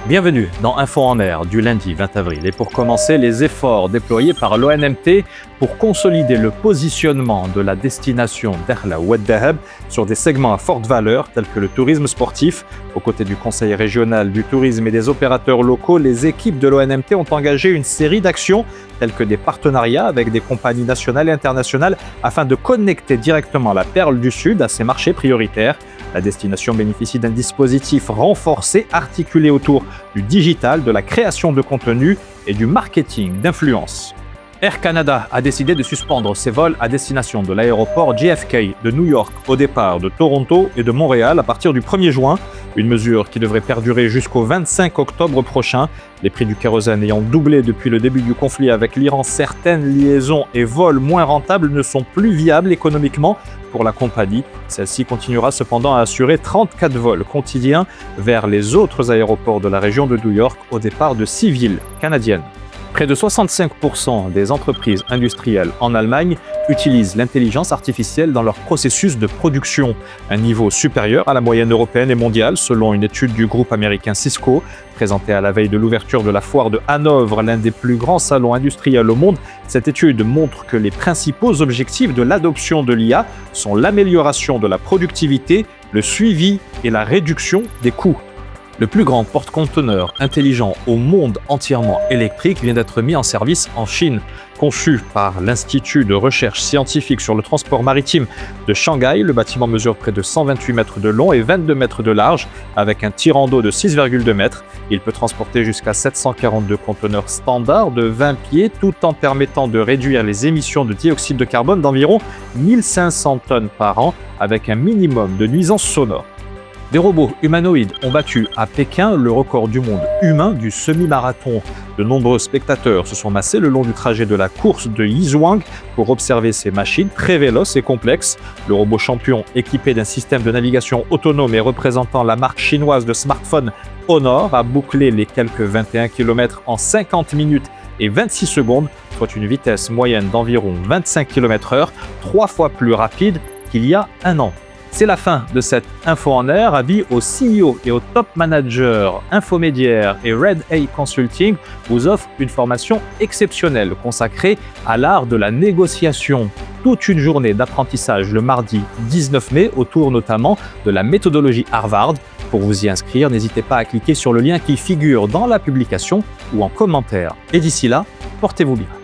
Bienvenue dans Info en Air du lundi 20 avril. Et pour commencer, les efforts déployés par l'ONMT pour consolider le positionnement de la destination Dakhla Oued Dahab sur des segments à forte valeur tels que le tourisme sportif. Aux côtés du Conseil régional du tourisme et des opérateurs locaux, les équipes de l'ONMT ont engagé une série d'actions telles que des partenariats avec des compagnies nationales et internationales afin de connecter directement la Perle du Sud à ces marchés prioritaires. La destination bénéficie d'un dispositif renforcé articulé autour du digital, de la création de contenu et du marketing d'influence. Air Canada a décidé de suspendre ses vols à destination de l'aéroport JFK de New York au départ de Toronto et de Montréal à partir du 1er juin, une mesure qui devrait perdurer jusqu'au 25 octobre prochain. Les prix du kérosène ayant doublé depuis le début du conflit avec l'Iran, certaines liaisons et vols moins rentables ne sont plus viables économiquement pour la compagnie. Celle-ci continuera cependant à assurer 34 vols quotidiens vers les autres aéroports de la région de New York au départ de 6 villes canadiennes. Près de 65% des entreprises industrielles en Allemagne utilisent l'intelligence artificielle dans leur processus de production, un niveau supérieur à la moyenne européenne et mondiale selon une étude du groupe américain Cisco, présentée à la veille de l'ouverture de la foire de Hanovre, l'un des plus grands salons industriels au monde. Cette étude montre que les principaux objectifs de l'adoption de l'IA sont l'amélioration de la productivité, le suivi et la réduction des coûts. Le plus grand porte-conteneur intelligent au monde entièrement électrique vient d'être mis en service en Chine. Conçu par l'Institut de recherche scientifique sur le transport maritime de Shanghai, le bâtiment mesure près de 128 mètres de long et 22 mètres de large, avec un tirant d'eau de 6,2 mètres. Il peut transporter jusqu'à 742 conteneurs standards de 20 pieds, tout en permettant de réduire les émissions de dioxyde de carbone d'environ 1500 tonnes par an, avec un minimum de nuisances sonores. Des robots humanoïdes ont battu à Pékin le record du monde humain du semi-marathon. De nombreux spectateurs se sont massés le long du trajet de la course de Yizhuang pour observer ces machines très véloces et complexes. Le robot champion, équipé d'un système de navigation autonome et représentant la marque chinoise de smartphone Honor, a bouclé les quelques 21 km en 50 minutes et 26 secondes, soit une vitesse moyenne d'environ 25 km/h, 3 fois plus rapide qu'il y a un an. C'est la fin de cette Info en Air. Avis aux CEO et aux top managers, Infomédiaire et Red A Consulting vous offre une formation exceptionnelle consacrée à l'art de la négociation. Toute une journée d'apprentissage le mardi 19 mai autour notamment de la méthodologie Harvard. Pour vous y inscrire, n'hésitez pas à cliquer sur le lien qui figure dans la publication ou en commentaire. Et d'ici là, portez-vous bien.